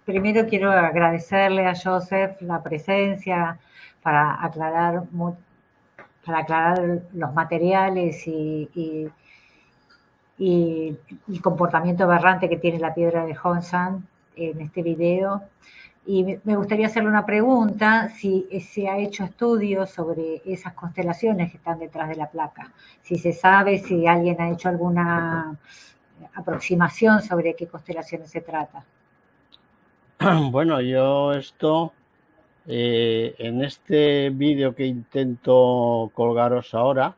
primero quiero agradecerle a Joseph la presencia para aclarar, para aclarar los materiales y el comportamiento aberrante que tiene la piedra de Honsan en este video. Y me gustaría hacerle una pregunta, si se ha hecho estudios sobre esas constelaciones que están detrás de la placa. Si se sabe, si alguien ha hecho alguna aproximación sobre qué constelaciones se trata. Bueno, yo esto, en este vídeo que intento colgaros ahora,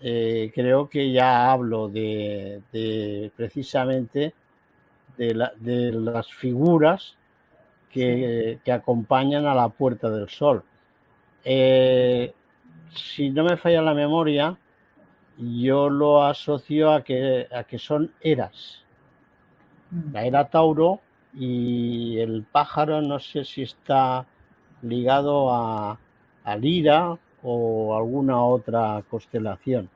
creo que ya hablo de precisamente de las figuras que acompañan a la Puerta del Sol. Si no me falla la memoria, yo lo asocio a que son eras. La era Tauro y el pájaro, no sé si está ligado a Lira o alguna otra constelación,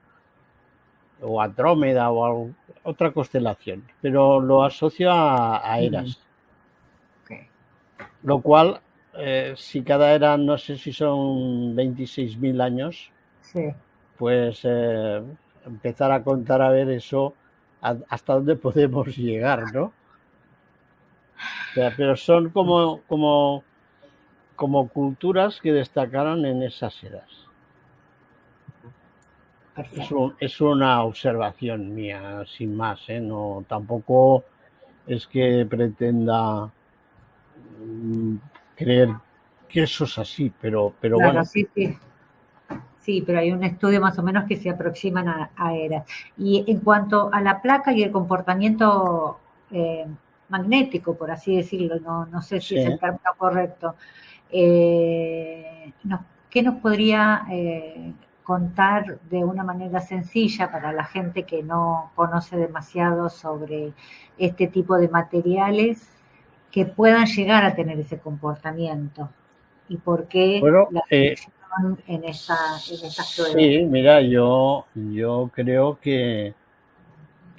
o Andrómeda o otra constelación, pero lo asocio a eras. Okay. Lo cual, si cada era, no sé si son 26.000 años, sí. Pues empezar a contar a ver eso, hasta dónde podemos llegar, ¿no? O sea, pero son como culturas que destacaron en esas eras. Es una observación mía, sin más, ¿eh? No, tampoco es que pretenda creer que eso es así, pero claro, bueno. Sí, sí. Sí, pero hay un estudio más o menos que se aproximan a eras. Y en cuanto a la placa y el comportamiento magnético, por así decirlo, no sé si es el término correcto, ¿qué nos podría contar de una manera sencilla para la gente que no conoce demasiado sobre este tipo de materiales que puedan llegar a tener ese comportamiento? ¿Y por qué la selección en estas pruebas? Sí, mira, yo creo que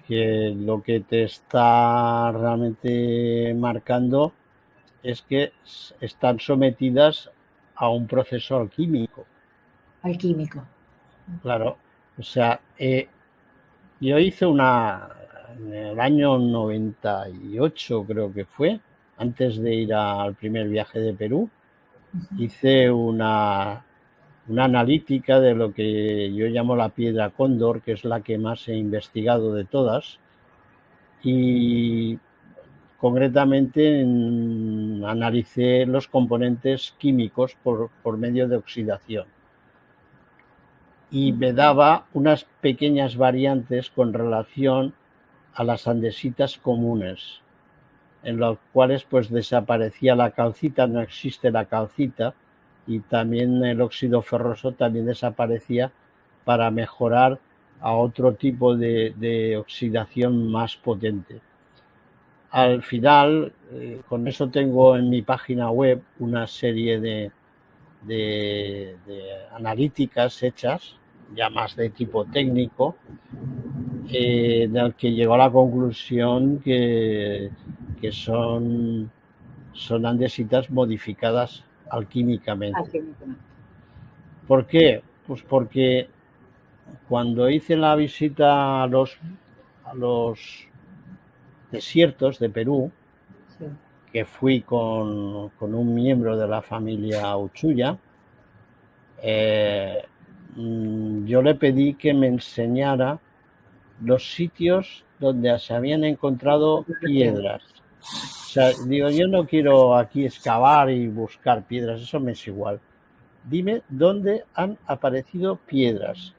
lo que te está realmente marcando es que están sometidas a un proceso alquímico. Alquímico. Claro, o sea, yo hice en el año 98, creo que fue, antes de ir al primer viaje de Perú, hice una analítica de lo que yo llamo la piedra cóndor, que es la que más he investigado de todas, y concretamente analicé los componentes químicos por medio de oxidación y me daba unas pequeñas variantes con relación a las andesitas comunes, en los cuales pues desaparecía la calcita, no existe la calcita, y también el óxido ferroso también desaparecía para mejorar a otro tipo de oxidación más potente. Al final, con eso tengo en mi página web una serie de analíticas hechas, ya más de tipo técnico, en el que llegó a la conclusión que son andesitas modificadas alquímicamente. ¿Por qué? Pues porque cuando hice la visita a los desiertos de Perú, que fui con un miembro de la familia Uchuya, yo le pedí que me enseñara los sitios donde se habían encontrado piedras. O sea, digo, yo no quiero aquí excavar y buscar piedras, eso me es igual. Dime dónde han aparecido piedras.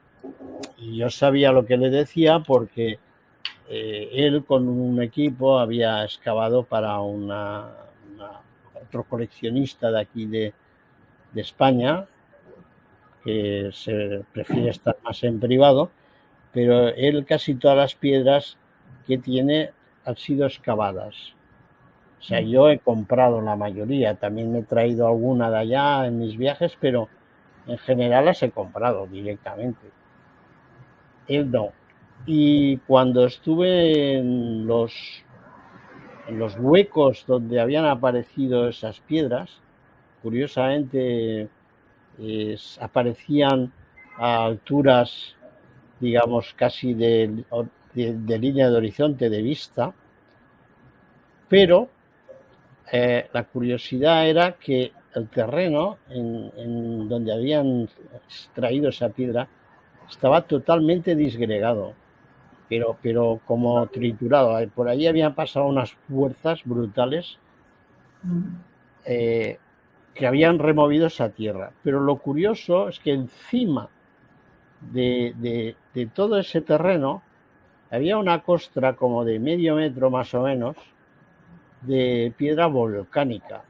Y yo sabía lo que le decía porque él con un equipo había excavado para otro coleccionista de aquí de España, que se prefiere estar más en privado, pero él casi todas las piedras que tiene han sido excavadas. O sea, yo he comprado la mayoría, también me he traído alguna de allá en mis viajes, pero en general las he comprado directamente. Él no. Y cuando estuve en en los huecos donde habían aparecido esas piedras, curiosamente aparecían a alturas, digamos, casi de línea de horizonte de vista, pero la curiosidad era que el terreno en donde habían extraído esa piedra estaba totalmente disgregado, pero como triturado. Por ahí habían pasado unas fuerzas brutales que habían removido esa tierra. Pero lo curioso es que encima de todo ese terreno había una costra como de medio metro más o menos de piedra volcánica.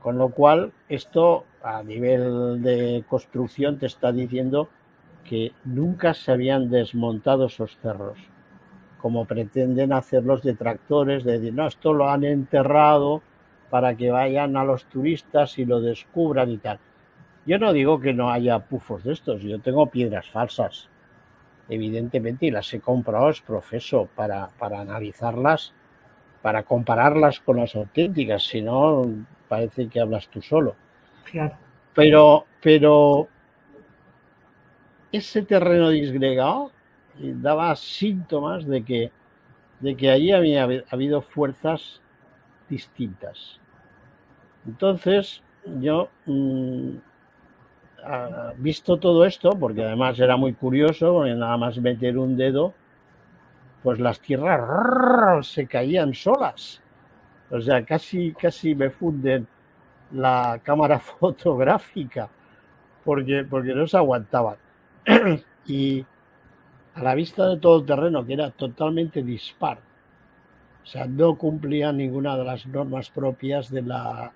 Con lo cual, esto a nivel de construcción te está diciendo que nunca se habían desmontado esos cerros, como pretenden hacer los detractores, de decir, no, esto lo han enterrado para que vayan a los turistas y lo descubran y tal. Yo no digo que no haya pufos de estos, yo tengo piedras falsas, evidentemente, y las he comprado es profeso para analizarlas, para compararlas con las auténticas, si no, parece que hablas tú solo. Claro. Pero ese terreno disgregado daba síntomas de que allí había habido fuerzas distintas. Entonces, yo, visto todo esto, porque además era muy curioso, porque nada más meter un dedo, pues las tierras se caían solas. O sea, casi me funden la cámara fotográfica porque no se aguantaban. Y a la vista de todo el terreno, que era totalmente dispar, o sea, no cumplía ninguna de las normas propias de la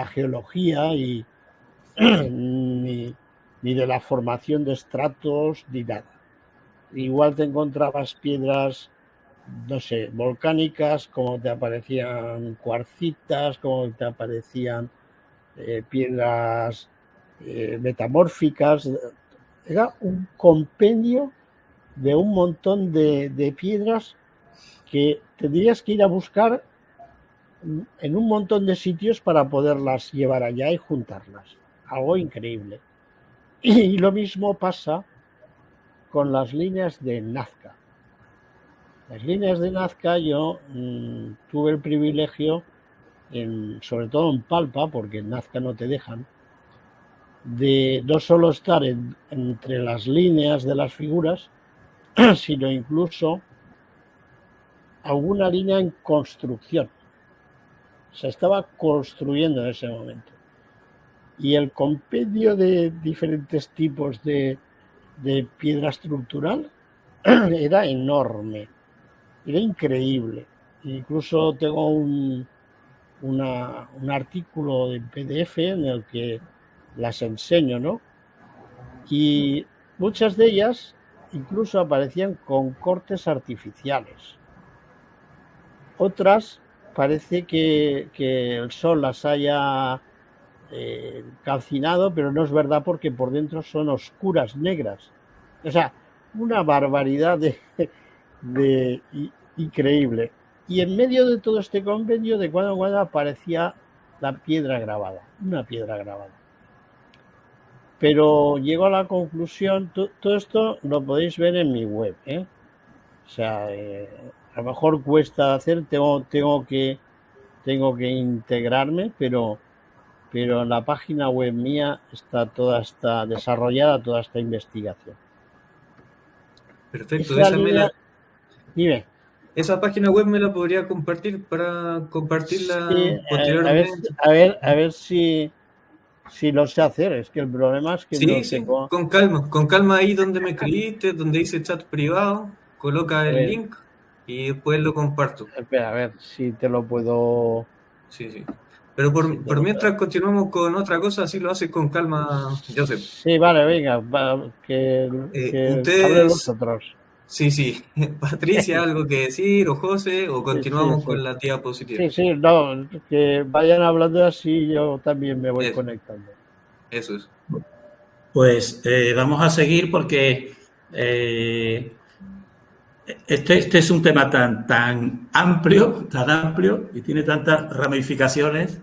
geología y ni de la formación de estratos ni nada. Igual te encontrabas piedras, no sé, volcánicas, como te aparecían cuarcitas, como te aparecían piedras metamórficas. Era un compendio de un montón de piedras que tendrías que ir a buscar en un montón de sitios para poderlas llevar allá y juntarlas. Algo increíble. Y lo mismo pasa con las líneas de Nazca. Las líneas de Nazca yo tuve el privilegio, sobre todo en Palpa, porque en Nazca no te dejan, de no solo estar entre las líneas de las figuras, sino incluso alguna línea en construcción. Se estaba construyendo en ese momento. Y el compendio de diferentes tipos de piedra estructural era enorme, era increíble. Incluso tengo un artículo en PDF en el que las enseño, ¿no? Y muchas de ellas incluso aparecían con cortes artificiales. Otras parece que el sol las haya calcinado, pero no es verdad porque por dentro son oscuras, negras. O sea, una barbaridad de increíble. Y en medio de todo este compendio, de cuando en cuando aparecía la piedra grabada, una piedra grabada. Pero llego a la conclusión, todo esto lo podéis ver en mi web, ¿eh? O sea, a lo mejor cuesta hacer, tengo que integrarme, pero en la página web mía está desarrollada toda esta investigación. Perfecto, Dime. Esa página web me la podría compartir para compartirla posteriormente. A ver si lo sé hacer. Es que el problema es que sí, no sí, tengo... con calma ahí donde me escribiste, donde dice chat privado, coloca el link y después lo comparto. Espera, a ver si te lo puedo... Sí. Pero por mientras continuamos con otra cosa, así lo haces con calma, Joseph. Sí, vale, venga, que ustedes... hablen los otros. Sí. Patricia, ¿algo que decir? ¿O José? ¿O continuamos con la diapositiva? Sí, no, que vayan hablando así, yo también me voy conectando. Eso es. Pues vamos a seguir porque Este es un tema tan amplio y tiene tantas ramificaciones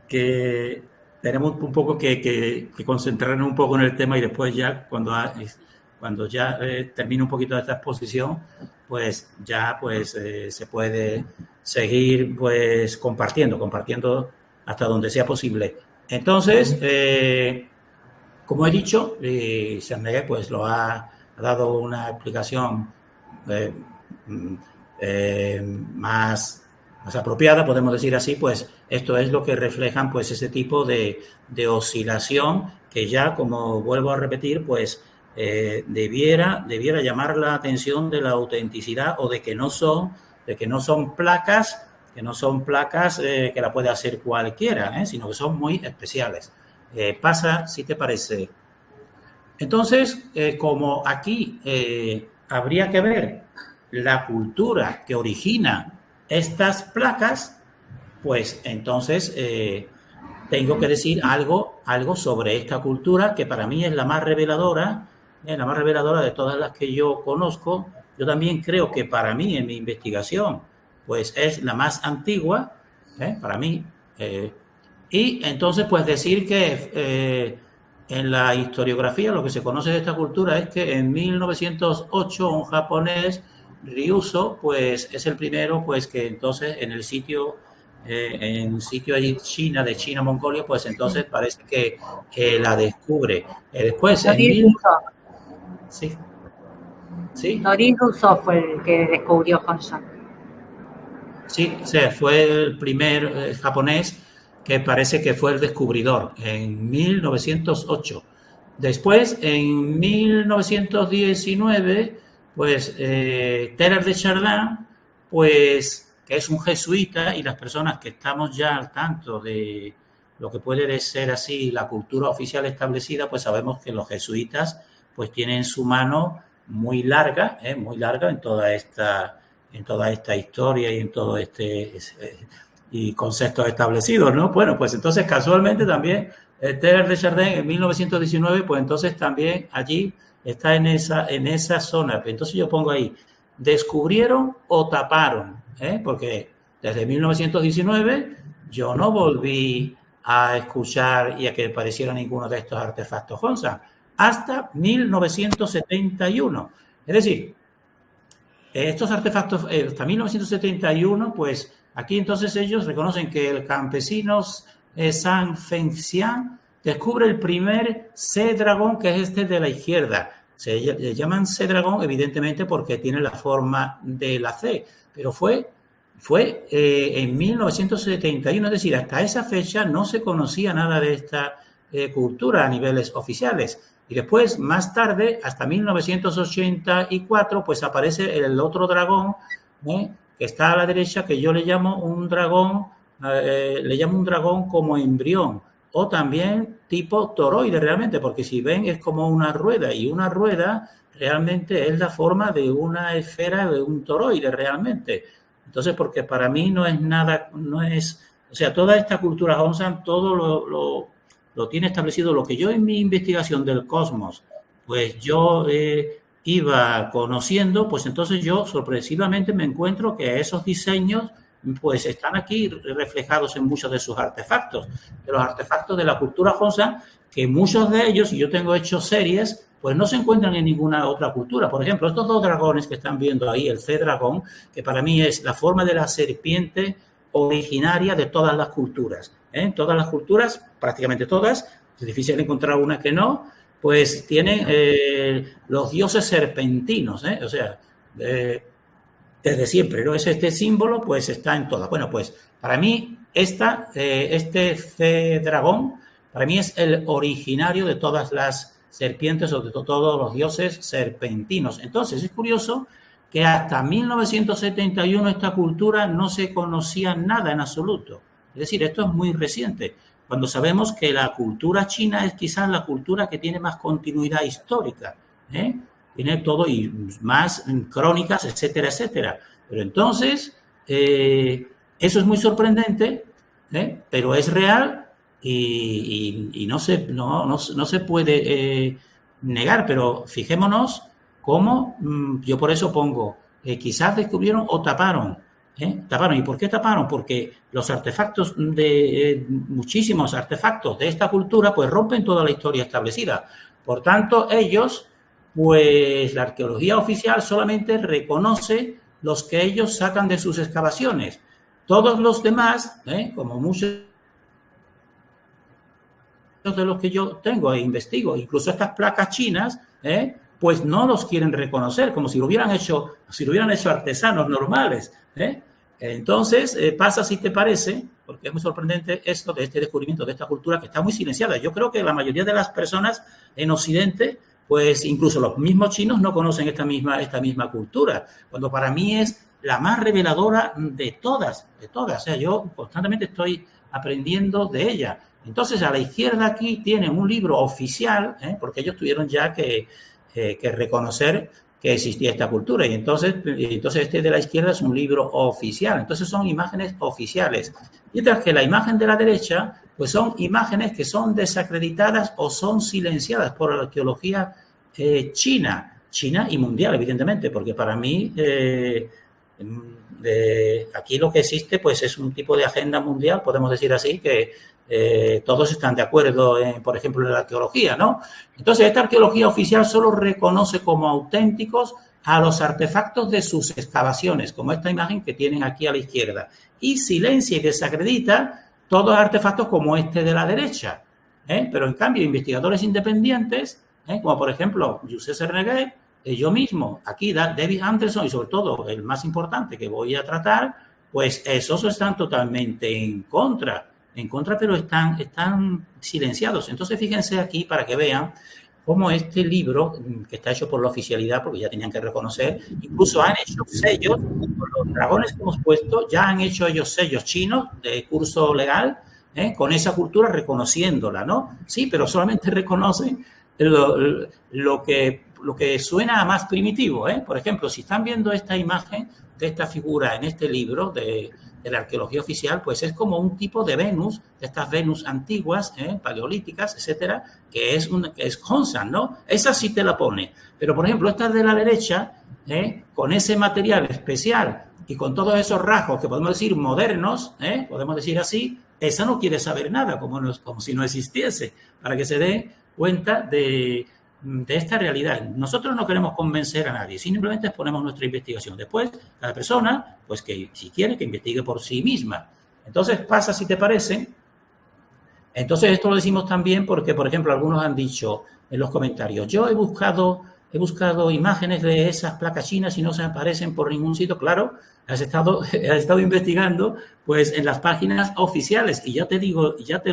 que tenemos un poco que concentrarnos un poco en el tema y después ya cuando ya termine un poquito de esta exposición, pues ya se puede seguir pues compartiendo hasta donde sea posible. Entonces, como he dicho, Cerné pues lo ha dado una explicación más apropiada, podemos decir así, pues esto es lo que reflejan pues ese tipo de oscilación que ya, como vuelvo a repetir, pues debiera llamar la atención de la autenticidad o de que no son placas que la puede hacer cualquiera, sino que son muy especiales. Pasa, si te parece. Entonces, como aquí habría que ver la cultura que origina estas placas, pues entonces tengo que decir algo sobre esta cultura que para mí es la más reveladora de todas las que yo conozco. Yo también creo que para mí, en mi investigación, pues es la más antigua, para mí. Y entonces, pues decir que en la historiografía lo que se conoce de esta cultura es que en 1908 un japonés, Ryuso, pues es el primero, pues que entonces en el sitio de China-Mongolia, pues entonces parece que la descubre. Después, Sí. Noriruso fue el que descubrió Honshan. Sí, o sea, fue el primer japonés que parece que fue el descubridor en 1908. Después, en 1919, pues Teilhard de Chardin, pues que es un jesuita, y las personas que estamos ya al tanto de lo que puede ser así la cultura oficial establecida, pues sabemos que los jesuitas pues tienen su mano muy larga en toda esta historia y en todo y conceptos establecidos, ¿no? Bueno, pues entonces casualmente también Teilhard de Chardin en 1919, pues entonces también allí está en esa zona. Entonces yo pongo ahí, descubrieron o taparon, porque desde 1919 yo no volví a escuchar y a que apareciera ninguno de estos artefactos Honshan hasta 1971. Es decir, estos artefactos, hasta 1971, pues aquí entonces ellos reconocen que el campesino Zhang Fengxian descubre el primer C-dragón, que es este de la izquierda. Se llaman C-dragón evidentemente porque tiene la forma de la C, pero fue en 1971, es decir, hasta esa fecha no se conocía nada de esta cultura a niveles oficiales. Y después, más tarde, hasta 1984, pues aparece el otro dragón, que está a la derecha, que yo le llamo un dragón como embrión, o también tipo toroide realmente, porque si ven es como una rueda, y una rueda realmente es la forma de una esfera de un toroide realmente. Entonces, porque para mí no es nada, o sea, toda esta cultura Honshan, todo lo tiene establecido. Lo que yo en mi investigación del cosmos, pues yo iba conociendo, pues entonces yo sorpresivamente me encuentro que esos diseños pues están aquí reflejados en muchos de sus artefactos, de los artefactos de la cultura Honshan, que muchos de ellos, y yo tengo hecho series, pues no se encuentran en ninguna otra cultura. Por ejemplo, estos dos dragones que están viendo ahí, el C-dragón, que para mí es la forma de la serpiente originaria de todas las culturas. Todas las culturas, prácticamente todas, es difícil encontrar una que no, pues tienen los dioses serpentinos, o sea, desde siempre, ¿no? Este símbolo pues está en todas. Bueno, pues para mí este dragón, para mí es el originario de todas las serpientes o de todos los dioses serpentinos. Entonces es curioso que hasta 1971 esta cultura no se conocía nada en absoluto. Es decir, esto es muy reciente, cuando sabemos que la cultura china es quizás la cultura que tiene más continuidad histórica, tiene todo y más crónicas, etcétera, etcétera. Pero entonces, eso es muy sorprendente, pero es real y no se puede negar. Pero fijémonos cómo, yo por eso pongo quizás descubrieron o taparon. Taparon. ¿Y por qué taparon? Porque los artefactos muchísimos artefactos de esta cultura, pues rompen toda la historia establecida. Por tanto, ellos, pues la arqueología oficial solamente reconoce los que ellos sacan de sus excavaciones. Todos los demás, como muchos de los que yo tengo e investigo, incluso estas placas chinas, pues no los quieren reconocer, como si lo hubieran hecho artesanos normales. Entonces, pasa si te parece, porque es muy sorprendente esto de este descubrimiento de esta cultura que está muy silenciada. Yo creo que la mayoría de las personas en Occidente, pues incluso los mismos chinos no conocen esta misma cultura, cuando para mí es la más reveladora de todas. O sea, yo constantemente estoy aprendiendo de ella. Entonces, a la izquierda aquí tienen un libro oficial, porque ellos tuvieron ya que reconocer que existía esta cultura. Y entonces este de la izquierda es un libro oficial. Entonces, son imágenes oficiales. Mientras que la imagen de la derecha, pues son imágenes que son desacreditadas o son silenciadas por la arqueología china y mundial, evidentemente, porque para mí aquí lo que existe pues es un tipo de agenda mundial, podemos decir así, que todos están de acuerdo, por ejemplo, en la arqueología, ¿no? Entonces, esta arqueología oficial solo reconoce como auténticos a los artefactos de sus excavaciones, como esta imagen que tienen aquí a la izquierda, y silencia y desacredita todos los artefactos como este de la derecha. Pero, en cambio, investigadores independientes, como por ejemplo Josep Serneguer, yo mismo, aquí David Anderson y sobre todo el más importante que voy a tratar, pues esos están totalmente en contra, pero están silenciados. Entonces, fíjense aquí para que vean cómo este libro, que está hecho por la oficialidad, porque ya tenían que reconocer, incluso han hecho sellos, por los dragones que hemos puesto, ya han hecho ellos sellos chinos de curso legal, con esa cultura reconociéndola, ¿no? Sí, pero solamente reconocen lo que suena a más primitivo, Por ejemplo, si están viendo esta imagen de esta figura en este libro de la arqueología oficial, pues es como un tipo de Venus, de estas Venus antiguas, paleolíticas, etcétera, que es Hongsan, ¿no? Esa sí te la pone. Pero, por ejemplo, esta de la derecha, con ese material especial y con todos esos rasgos que podemos decir modernos, podemos decir así, esa no quiere saber nada, como si no existiese, para que se dé cuenta de esta realidad. Nosotros no queremos convencer a nadie, simplemente exponemos nuestra investigación. Después, cada persona, pues que si quiere, que investigue por sí misma. Entonces, pasa si te parece. Entonces, esto lo decimos también porque, por ejemplo, algunos han dicho en los comentarios, yo he buscado imágenes de esas placas chinas y no se aparecen por ningún sitio. Claro, has estado investigando pues en las páginas oficiales y ya te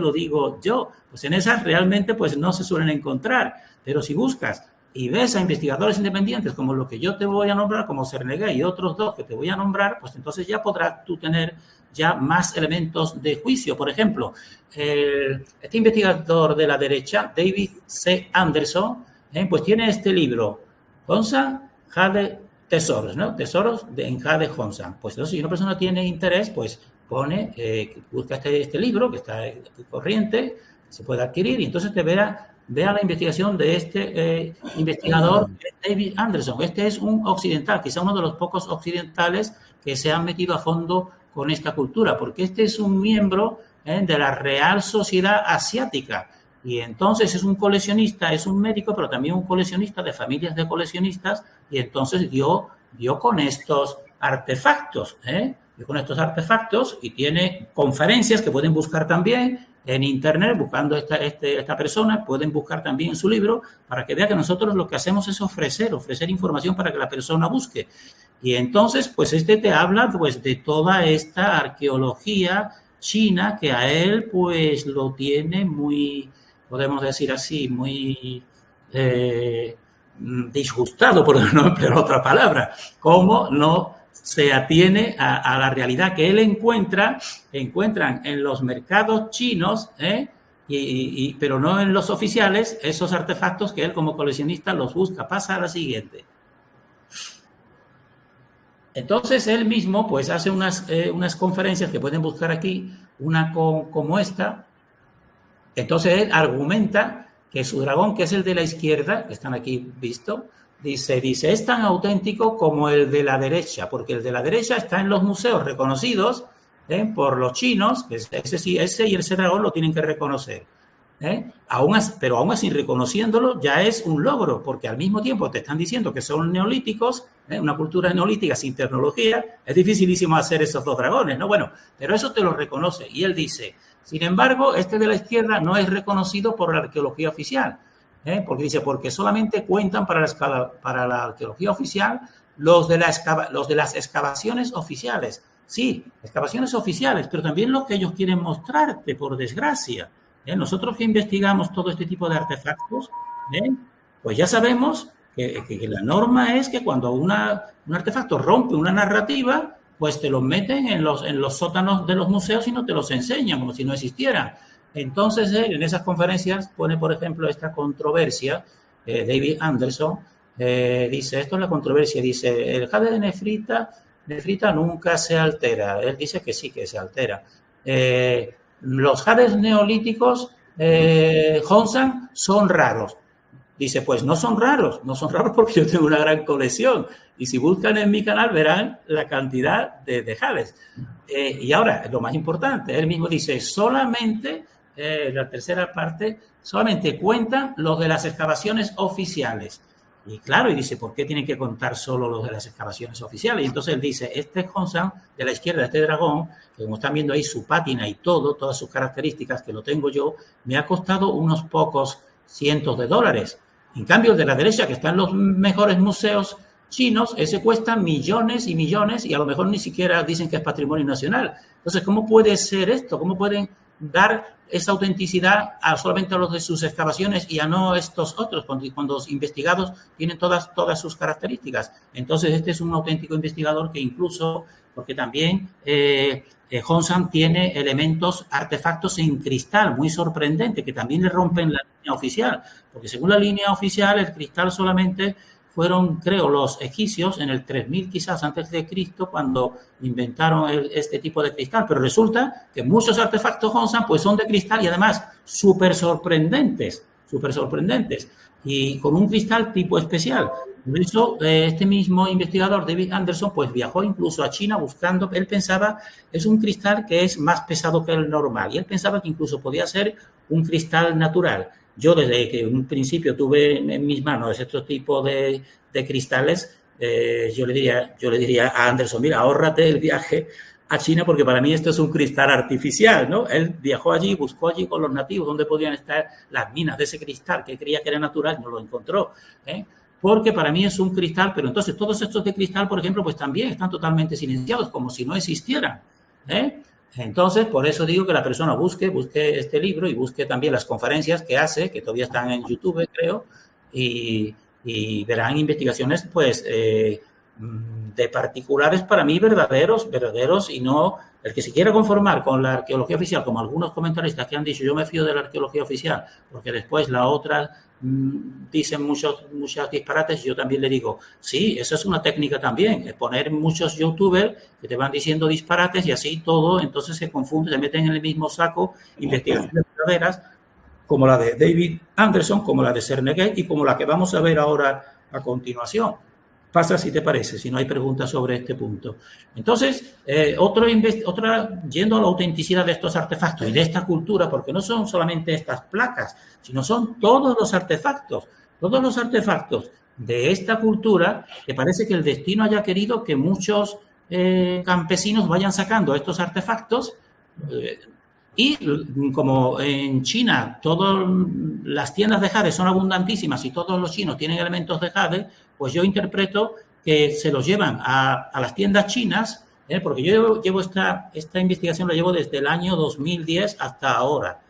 lo digo yo, pues en esas realmente pues no se suelen encontrar. Pero si buscas y ves a investigadores independientes como los que yo te voy a nombrar, como Serneguer y otros dos que te voy a nombrar, pues entonces ya podrás tú tener ya más elementos de juicio. Por ejemplo, este investigador de la derecha, David C. Anderson, pues tiene este libro, Hongsan, Jade, Tesoros, ¿no? Tesoros en Jade Hongsan. Pues entonces, si una persona tiene interés, pues busca este libro que está corriente, se puede adquirir y entonces vea la investigación de este investigador David Anderson. Este es un occidental, quizá uno de los pocos occidentales que se han metido a fondo con esta cultura, porque este es un miembro de la Real Sociedad Asiática y entonces es un coleccionista, es un médico, pero también un coleccionista de familias de coleccionistas y entonces dio con estos artefactos, y tiene conferencias que pueden buscar también en internet, buscando esta persona, pueden buscar también en su libro para que vea que nosotros lo que hacemos es ofrecer información para que la persona busque. Y entonces, pues te habla pues de toda esta arqueología china que a él pues lo tiene muy, podemos decir así, muy disgustado, por no emplear otra palabra, como no se atiene a la realidad que él encuentran en los mercados chinos, pero no en los oficiales, esos artefactos que él como coleccionista los busca. Pasa a la siguiente. Entonces él mismo pues hace unas conferencias que pueden buscar aquí, una como esta. Entonces él argumenta que su dragón, que es el de la izquierda, que están aquí visto, Dice, es tan auténtico como el de la derecha, porque el de la derecha está en los museos reconocidos por los chinos, que ese y ese dragón lo tienen que reconocer. Pero aún así, reconociéndolo ya es un logro, porque al mismo tiempo te están diciendo que son neolíticos, una cultura neolítica sin tecnología. Es dificilísimo hacer esos dos dragones, ¿no? Bueno, pero eso te lo reconoce. Y él dice, sin embargo, este de la izquierda no es reconocido por la arqueología oficial, porque dice, porque solamente cuentan para la arqueología oficial los de las excavaciones oficiales. Sí, excavaciones oficiales, pero también lo que ellos quieren mostrarte, por desgracia. Nosotros que investigamos todo este tipo de artefactos, pues ya sabemos que la norma es que cuando un artefacto rompe una narrativa, pues te los meten en los sótanos de los museos y no te los enseñan, como si no existieran. Entonces, en esas conferencias pone, por ejemplo, esta controversia, David Anderson, dice, esto es la controversia, dice, el jade de nefrita nunca se altera. Él dice que sí, que se altera. Los jades neolíticos Hongsan son raros. Dice, pues no son raros porque yo tengo una gran colección. Y si buscan en mi canal verán la cantidad de jades. Y ahora, lo más importante, él mismo dice, solamente, la tercera parte, solamente cuentan los de las excavaciones oficiales. Y claro, y dice, ¿por qué tienen que contar solo los de las excavaciones oficiales? Y entonces él dice, este Hongsan de la izquierda, este dragón, que como están viendo ahí su pátina y todas sus características, que lo tengo yo, me ha costado unos pocos cientos de dólares. En cambio, el de la derecha, que está en los mejores museos chinos, ese cuesta millones y millones y a lo mejor ni siquiera dicen que es patrimonio nacional. Entonces, ¿cómo puede ser esto? ¿Cómo pueden dar esa autenticidad solamente a los de sus excavaciones y a no estos otros, cuando los investigados tienen todas sus características? Entonces, este es un auténtico investigador que incluso, porque también Hongsan tiene artefactos en cristal muy sorprendente, que también le rompen la línea oficial, porque según la línea oficial, el cristal solamente fueron, creo, los egipcios en el 3000 quizás antes de Cristo cuando inventaron este tipo de cristal, pero resulta que muchos artefactos Hongsan pues son de cristal y además súper sorprendentes y con un cristal tipo especial. Por eso este mismo investigador, David Anderson, pues viajó incluso a China buscando, él pensaba, es un cristal que es más pesado que el normal y él pensaba que incluso podía ser un cristal natural. Yo desde que en un principio tuve en mis manos este tipo de cristales, yo le diría a Anderson, mira, ahórrate el viaje a China porque para mí esto es un cristal artificial, ¿no? Él viajó allí, buscó allí con los nativos dónde podían estar las minas de ese cristal que creía que era natural, no lo encontró, porque para mí es un cristal, pero entonces todos estos de cristal, por ejemplo, pues también están totalmente silenciados, como si no existieran, Entonces, por eso digo que la persona busque este libro y busque también las conferencias que hace, que todavía están en YouTube, creo, y verán investigaciones, pues, de particulares para mí verdaderos, y no el que se quiera conformar con la arqueología oficial, como algunos comentaristas que han dicho, yo me fío de la arqueología oficial, porque después la otra dicen muchos disparates, y yo también le digo, sí, esa es una técnica también, es poner muchos youtubers que te van diciendo disparates y así todo, entonces se confunde, se meten en el mismo saco investigaciones verdaderas, como la de David Anderson, como la de Cerniguet y como la que vamos a ver ahora a continuación. Pasa si te parece, si no hay preguntas sobre este punto. Entonces, yendo a la autenticidad de estos artefactos y de esta cultura, porque no son solamente estas placas, sino son todos los artefactos de esta cultura, que parece que el destino haya querido que muchos campesinos vayan sacando estos artefactos y como en China todas las tiendas de jade son abundantísimas y todos los chinos tienen elementos de jade, pues yo interpreto que se los llevan a las tiendas chinas, porque yo llevo esta investigación la llevo desde el año 2010 hasta ahora,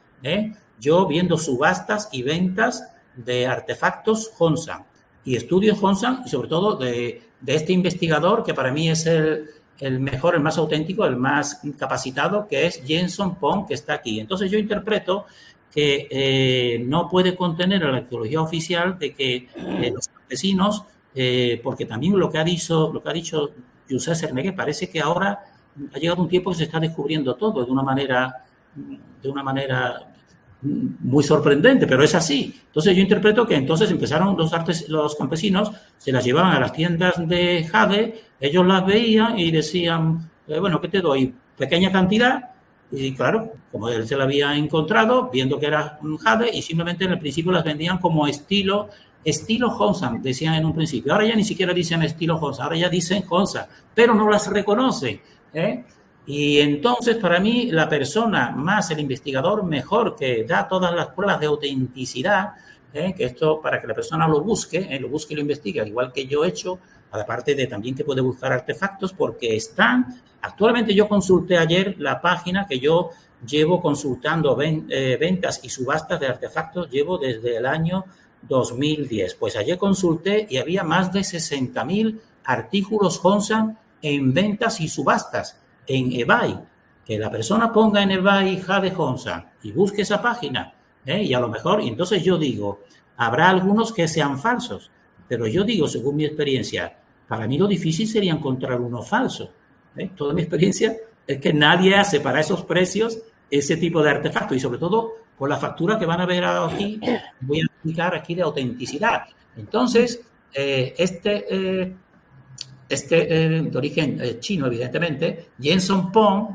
yo viendo subastas y ventas de artefactos Hongsan y estudios Hongsan y sobre todo de este investigador que para mí es el mejor, el más auténtico, el más capacitado, que es Jenson Pong, que está aquí. Entonces yo interpreto que no puede contener a la arqueología oficial de que los campesinos, porque también lo que ha dicho Josep Cerniguet, parece que ahora ha llegado un tiempo que se está descubriendo todo de una manera muy sorprendente, pero es así. Entonces yo interpreto que entonces empezaron los campesinos, se las llevaban a las tiendas de jade, ellos las veían y decían, bueno, ¿qué te doy? Pequeña cantidad. Y claro, como él se la había encontrado, viendo que era un jade, y simplemente en el principio las vendían como estilo Honsan, decían en un principio. Ahora ya ni siquiera dicen estilo Honsan, ahora ya dicen Honsan, pero no las reconocen, ¿eh? Y entonces, para mí, la persona más el investigador mejor que da todas las pruebas de autenticidad, que esto para que la persona lo busque y lo investigue, al igual que yo he hecho, aparte de también que puede buscar artefactos, porque están, actualmente yo consulté ayer la página que yo llevo consultando ventas y subastas de artefactos, llevo desde el año 2010. Pues ayer consulté y había más de 60.000 artículos Honsan en ventas y subastas en eBay. Que la persona ponga en eBay jade Honsan y busque esa página, y a lo mejor, entonces yo digo, habrá algunos que sean falsos, pero yo digo, según mi experiencia, para mí lo difícil sería encontrar uno falso. Toda mi experiencia es que nadie hace para esos precios ese tipo de artefacto, y sobre todo con la factura que van a ver aquí, voy a explicar aquí de autenticidad. Entonces, de origen chino, evidentemente, Jenson Pong,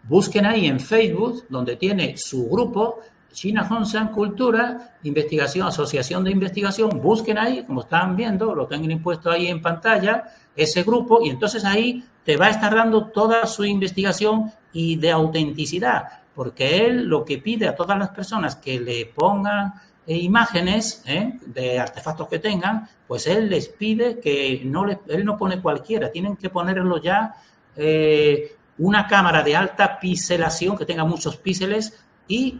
busquen ahí en Facebook, donde tiene su grupo, China Honsan Cultura, Investigación, Asociación de Investigación, busquen ahí, como están viendo, lo tengan impuesto ahí en pantalla, ese grupo, y entonces ahí te va a estar dando toda su investigación y de autenticidad, porque él lo que pide a todas las personas que le pongan imágenes de artefactos que tengan, pues él les pide que él no pone cualquiera, tienen que ponerlo ya una cámara de alta pixelación que tenga muchos píxeles y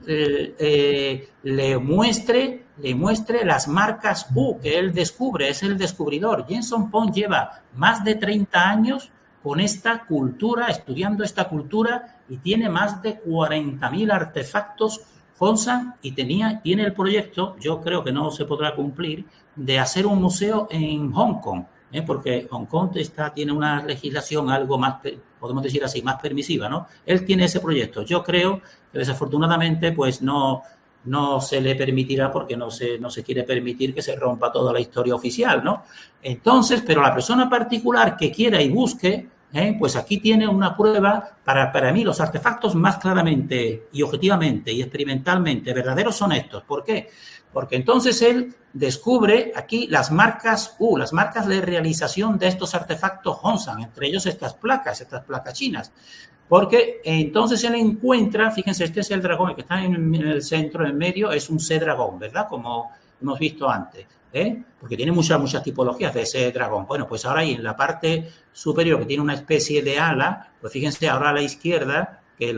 le muestre las marcas U que él descubre, es el descubridor. Jenson Pong lleva más de 30 años con esta cultura, estudiando esta cultura, y tiene más de 40.000 artefactos Honsan, y tiene el proyecto, yo creo que no se podrá cumplir, de hacer un museo en Hong Kong, porque Hong Kong tiene una legislación algo más, podemos decir así, más permisiva, ¿no? Él tiene ese proyecto. Yo creo que desafortunadamente pues no se le permitirá, porque no se quiere permitir que se rompa toda la historia oficial, ¿no? Entonces, pero la persona particular que quiera y busque, pues aquí tiene una prueba. Para mí los artefactos más claramente y objetivamente y experimentalmente verdaderos son estos. ¿Por qué? Porque entonces él descubre aquí las marcas U, las marcas de realización de estos artefactos Honsan, entre ellos estas placas chinas. Porque entonces él encuentra, fíjense, este es el dragón, el que está en el centro, en medio, es un C-dragón, ¿verdad? Como hemos visto antes, porque tiene muchas tipologías de ese dragón. Bueno, pues ahora ahí en la parte superior, que tiene una especie de ala, pues fíjense ahora a la izquierda, que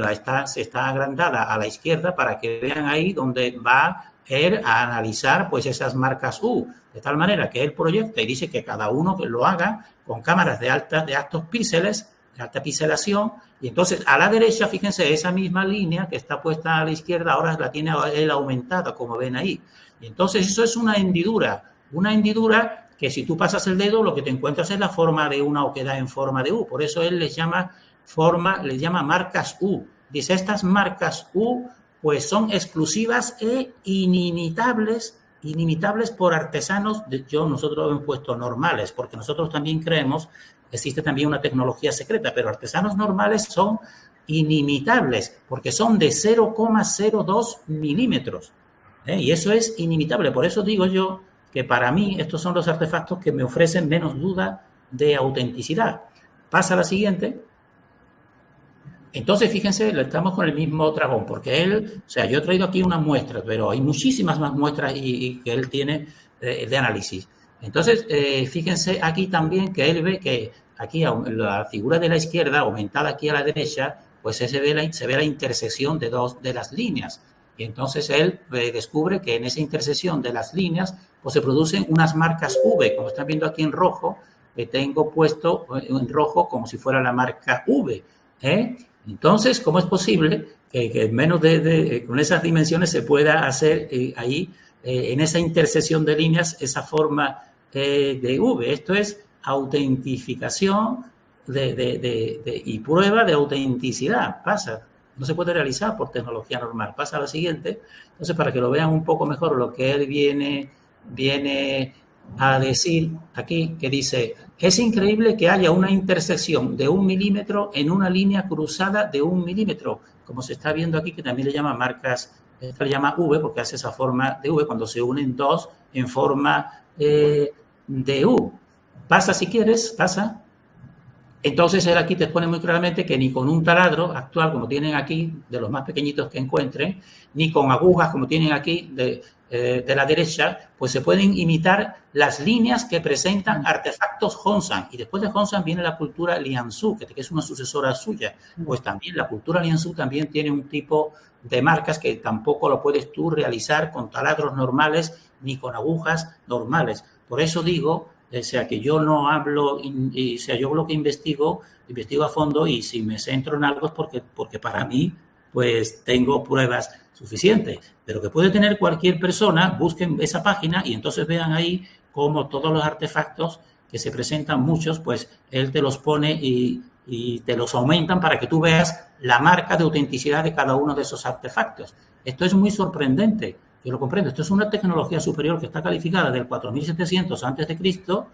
está agrandada a la izquierda, para que vean ahí donde va él a analizar pues esas marcas U, de tal manera que él proyecta y dice que cada uno que lo haga con cámaras de altos píxeles, de alta pixelación, y entonces a la derecha, fíjense, esa misma línea que está puesta a la izquierda ahora la tiene él aumentada, como ven ahí. Y entonces eso es una hendidura que si tú pasas el dedo lo que te encuentras es la forma de una o que da en forma de U. Por eso él les llama marcas U. Dice, estas marcas U pues son exclusivas e inimitables por artesanos, nosotros hemos puesto normales, porque nosotros también creemos, existe también una tecnología secreta, pero artesanos normales son inimitables, porque son de 0,02 milímetros, y eso es inimitable. Por eso digo yo que para mí estos son los artefactos que me ofrecen menos duda de autenticidad. Pasa a la siguiente. Entonces, fíjense, estamos con el mismo dragón, porque él, o sea, yo he traído aquí unas muestras, pero hay muchísimas más muestras y que él tiene de análisis. Entonces, fíjense aquí también que él ve que aquí la figura de la izquierda, aumentada aquí a la derecha, pues se ve la intersección de las líneas. Y entonces él descubre que en esa intersección de las líneas, pues se producen unas marcas V, como están viendo aquí en rojo, que tengo puesto en rojo como si fuera la marca V, Entonces, ¿cómo es posible que menos con esas dimensiones se pueda hacer ahí, en esa intersección de líneas, esa forma de V? Esto es autentificación y prueba de autenticidad. Pasa. No se puede realizar por tecnología normal. Pasa a la siguiente. Entonces, para que lo vean un poco mejor, lo que él viene a decir aquí, que dice, es increíble que haya una intersección de 1 milímetro en una línea cruzada de 1 milímetro, como se está viendo aquí, que también le llama marcas, esta le llama V, porque hace esa forma de V cuando se unen dos en forma de U. Pasa si quieres, pasa. Entonces él aquí te pone muy claramente que ni con un taladro actual, como tienen aquí, de los más pequeñitos que encuentren, ni con agujas, como tienen aquí de la derecha, pues se pueden imitar las líneas que presentan artefactos Hongsan. Y después de Hongsan viene la cultura Lianzhu, que es una sucesora suya. Pues también la cultura Lianzhu también tiene un tipo de marcas que tampoco lo puedes tú realizar con taladros normales ni con agujas normales. Por eso digo, o sea, que yo no hablo, o sea, yo lo que investigo a fondo, y si me centro en algo es porque para mí, pues tengo pruebas suficientes. Pero que puede tener cualquier persona, busquen esa página y entonces vean ahí cómo todos los artefactos que se presentan, muchos, pues él te los pone y te los aumentan para que tú veas la marca de autenticidad de cada uno de esos artefactos. Esto es muy sorprendente. Yo lo comprendo. Esto es una tecnología superior que está calificada del 4700 antes de Cristo,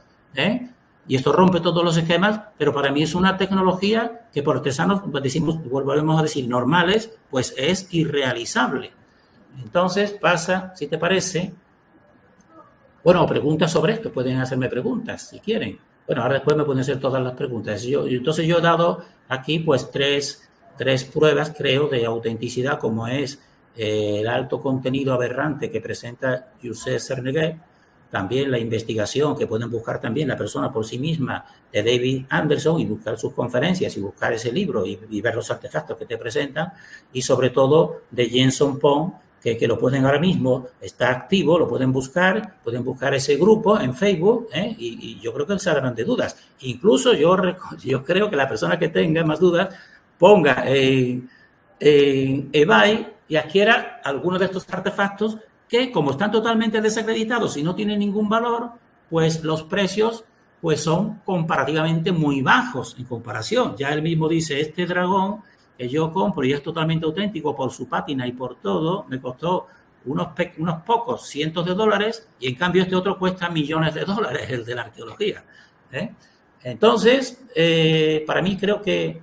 y esto rompe todos los esquemas, pero para mí es una tecnología que por artesanos, decimos, volvemos a decir, normales, pues es irrealizable. Entonces pasa, si te parece, bueno, preguntas sobre esto, pueden hacerme preguntas si quieren. Bueno, ahora después me pueden hacer todas las preguntas. Entonces yo he dado aquí pues tres pruebas, creo, de autenticidad, como es el alto contenido aberrante que presenta Josep Serneguet, también la investigación que pueden buscar también la persona por sí misma de David Anderson y buscar sus conferencias y buscar ese libro y ver los artefactos que te presentan, y sobre todo de Jenson Pong, que lo pueden ahora mismo, está activo, lo pueden buscar ese grupo en Facebook, y yo creo que saldrán de dudas. Incluso yo creo que la persona que tenga más dudas ponga en eBay y adquiera algunos de estos artefactos que, como están totalmente desacreditados y no tienen ningún valor, pues los precios pues son comparativamente muy bajos en comparación. Ya él mismo dice, este dragón que yo compro y es totalmente auténtico por su pátina y por todo, me costó unos pocos cientos de dólares, y en cambio este otro cuesta millones de dólares, el de la arqueología. Entonces, para mí creo que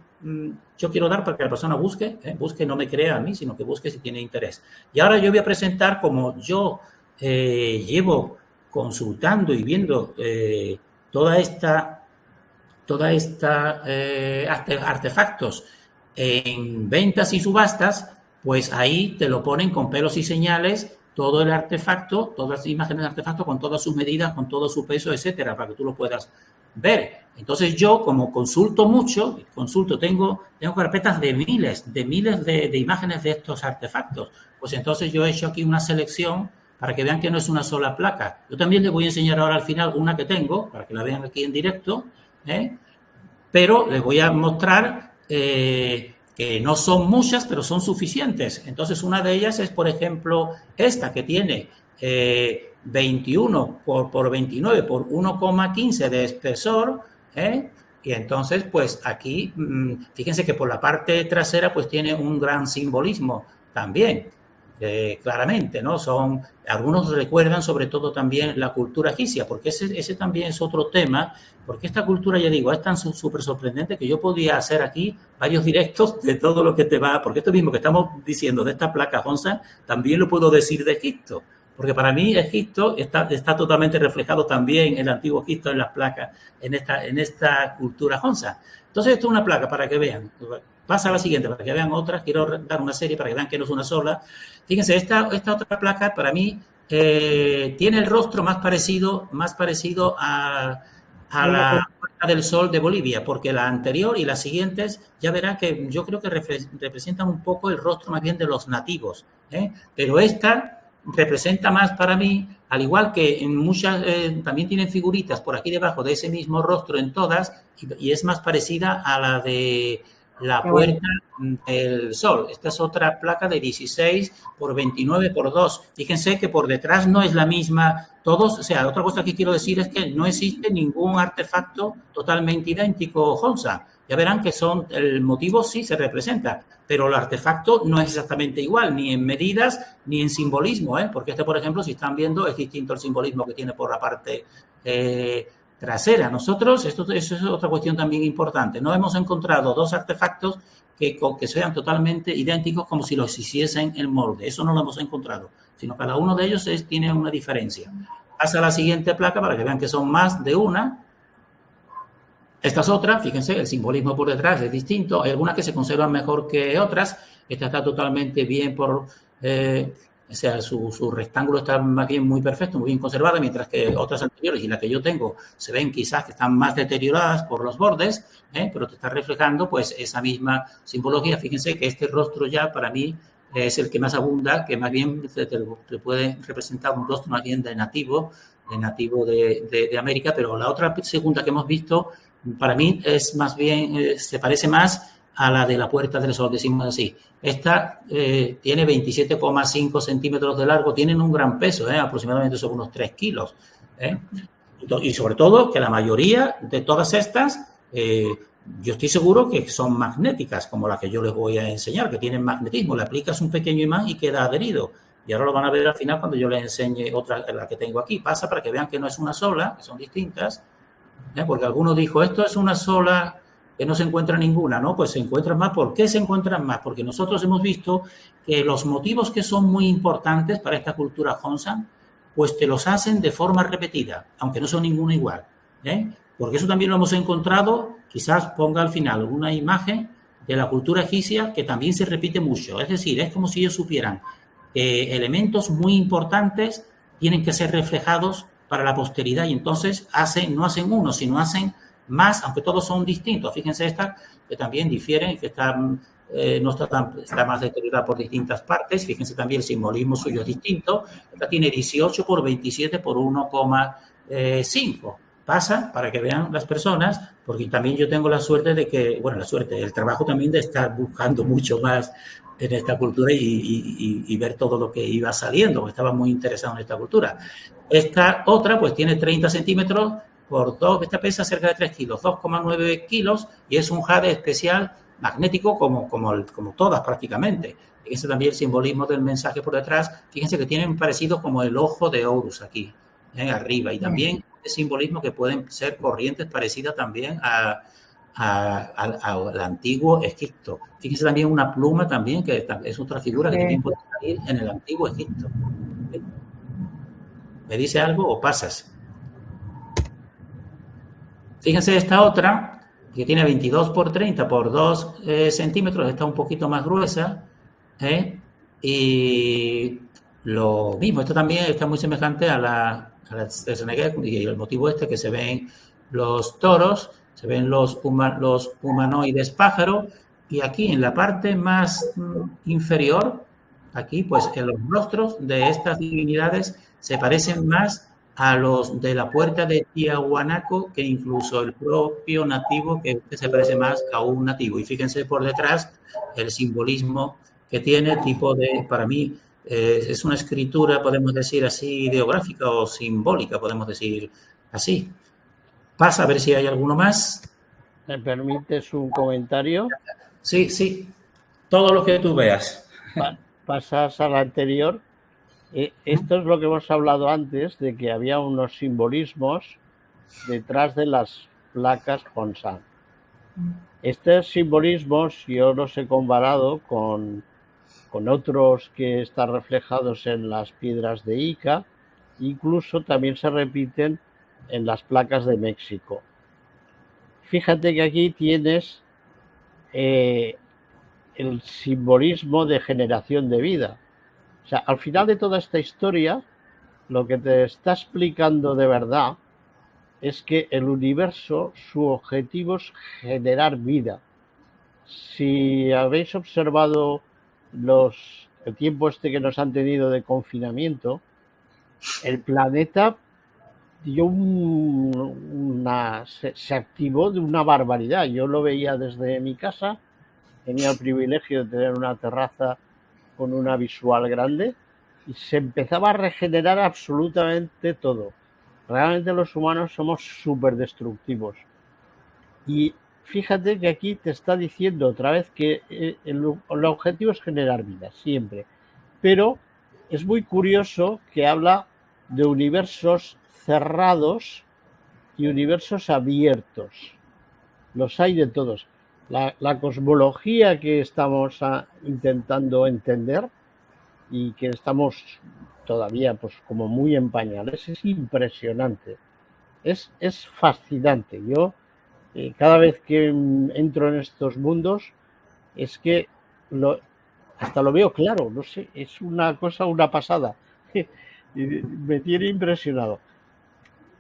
yo quiero dar para que la persona busque, no me crea a mí, sino que busque si tiene interés. Y ahora yo voy a presentar, como yo llevo consultando y viendo toda esta artefactos en ventas y subastas, pues ahí te lo ponen con pelos y señales, todo el artefacto, todas las imágenes de artefacto con todas sus medidas, con todo su peso, etcétera, para que tú lo puedas ver. Entonces yo, como consulto mucho, tengo carpetas de miles de imágenes de estos artefactos. Pues entonces yo he hecho aquí una selección para que vean que no es una sola placa. Yo también les voy a enseñar ahora al final una que tengo, para que la vean aquí en directo, pero les voy a mostrar que no son muchas, pero son suficientes. Entonces una de ellas es, por ejemplo, esta que tiene 21 por 29 por 1,15 de espesor, y entonces pues aquí fíjense que por la parte trasera pues tiene un gran simbolismo también, claramente, ¿no? Algunos recuerdan sobre todo también la cultura egipcia, porque ese también es otro tema, porque esta cultura, ya digo, es tan súper sorprendente que yo podría hacer aquí varios directos de todo lo que te va, porque esto mismo que estamos diciendo de esta placa Hongsan, también lo puedo decir de Egipto, porque para mí Egipto está totalmente reflejado también en el antiguo Egipto, en las placas, en esta cultura Hongsan. Entonces esto es una placa para que vean. Pasa a la siguiente para que vean otras. Quiero dar una serie para que vean que no es una sola. Fíjense, esta otra placa para mí tiene el rostro más parecido a la Puerta del Sol de Bolivia, porque la anterior y las siguientes ya verán que yo creo que representan un poco el rostro más bien de los nativos, pero esta representa más para mí, al igual que en muchas, también tienen figuritas por aquí debajo de ese mismo rostro en todas, y es más parecida a la de la puerta del sol. Esta es otra placa de 16 por 29 por 2. Fíjense que por detrás no es la misma. Todos, o sea, otra cosa que quiero decir es que no existe ningún artefacto totalmente idéntico, Honsa. Ya verán que el motivo sí se representa, pero el artefacto no es exactamente igual, ni en medidas ni en simbolismo, porque por ejemplo, si están viendo, es distinto el simbolismo que tiene por la parte trasera. Nosotros, eso es otra cuestión también importante, no hemos encontrado dos artefactos que sean totalmente idénticos como si los hiciesen en molde. Eso no lo hemos encontrado, sino cada uno de ellos tiene una diferencia. Pasa a la siguiente placa para que vean que son más de una. Esta es otra, fíjense, el simbolismo por detrás es distinto. Hay algunas que se conservan mejor que otras. Esta está totalmente bien o sea, su rectángulo está más bien muy perfecto, muy bien conservado, mientras que otras anteriores y la que yo tengo se ven quizás que están más deterioradas por los bordes, pero te está reflejando pues esa misma simbología. Fíjense que este rostro ya para mí es el que más abunda, que más bien te puede representar un rostro más bien de nativo de América, pero la otra segunda que hemos visto para mí es más bien, se parece más a la de la Puerta del Sol, decimos así. Esta tiene 27,5 centímetros de largo, tienen un gran peso, aproximadamente sobre unos 3 kilos. Y sobre todo que la mayoría de todas estas, yo estoy seguro que son magnéticas, como la que yo les voy a enseñar, que tienen magnetismo. Le aplicas un pequeño imán y queda adherido. Y ahora lo van a ver al final cuando yo les enseñe otra, la que tengo aquí. Pasa para que vean que no es una sola, que son distintas. Porque algunos dijo, esto es una sola, que no se encuentra ninguna, ¿no? Pues se encuentran más. ¿Por qué se encuentran más? Porque nosotros hemos visto que los motivos que son muy importantes para esta cultura Honsa, pues te los hacen de forma repetida, aunque no son ninguno igual. Porque eso también lo hemos encontrado, quizás ponga al final una imagen de la cultura egipcia que también se repite mucho. Es decir, es como si ellos supieran que elementos muy importantes tienen que ser reflejados para la posteridad y entonces no hacen uno, sino hacen más, aunque todos son distintos. Fíjense esta, que también difieren y que está más deteriorada por distintas partes. Fíjense también el simbolismo suyo es distinto. Esta tiene 18 por 27 por 1,5. Pasa para que vean las personas, porque también yo tengo la suerte de que, el trabajo también de estar buscando mucho más en esta cultura y ver todo lo que iba saliendo, porque estaba muy interesado en esta cultura. Esta otra, pues tiene 30 centímetros por 2, esta pesa cerca de 3 kilos, 2,9 kilos, y es un jade especial magnético como todas prácticamente. Fíjense también el simbolismo del mensaje por detrás. Fíjense que tienen parecido como el ojo de Horus aquí, arriba, y también el simbolismo que pueden ser corrientes parecidas también al antiguo Egipto. Fíjense también una pluma también, que es otra figura que también puede salir en el antiguo Egipto. ¿Me dice algo o pasas? Fíjense esta otra, que tiene 22 por 30 por 2 centímetros, está un poquito más gruesa, y lo mismo, esto también está muy semejante a la Senegal, y el motivo que se ven los toros, se ven los humanoides pájaros, y aquí en la parte más inferior, aquí pues en los rostros de estas divinidades se parecen más a los de la puerta de Tiahuanaco que incluso el propio nativo, que se parece más a un nativo. Y fíjense por detrás el simbolismo que tiene, para mí, es una escritura, podemos decir así, ideográfica o simbólica, podemos decir así. Pasa a ver si hay alguno más. ¿Me permites un comentario? Sí. Todo lo que tú veas. Pasas al anterior. Esto es lo que hemos hablado antes, de que había unos simbolismos detrás de las placas Honsa. Estos simbolismos yo los he comparado con otros que están reflejados en las piedras de Ica, incluso también se repiten en las placas de México. Fíjate que aquí tienes el simbolismo de generación de vida. O sea, al final de toda esta historia, lo que te está explicando de verdad es que el universo, su objetivo es generar vida. Si habéis observado el tiempo que nos han tenido de confinamiento, el planeta dio se activó de una barbaridad. Yo lo veía desde mi casa tenía el privilegio de tener una terraza con una visual grande y se empezaba a regenerar absolutamente todo. Realmente los humanos somos súper destructivos. Y fíjate que aquí te está diciendo otra vez que el objetivo es generar vida, siempre. Pero es muy curioso que habla de universos cerrados y universos abiertos. Los hay de todos. La cosmología que estamos intentando entender y que estamos todavía pues como muy en pañales es impresionante. Es fascinante. Yo cada vez que entro en estos mundos es que hasta lo veo claro, no sé, es una cosa, una pasada. Y me tiene impresionado.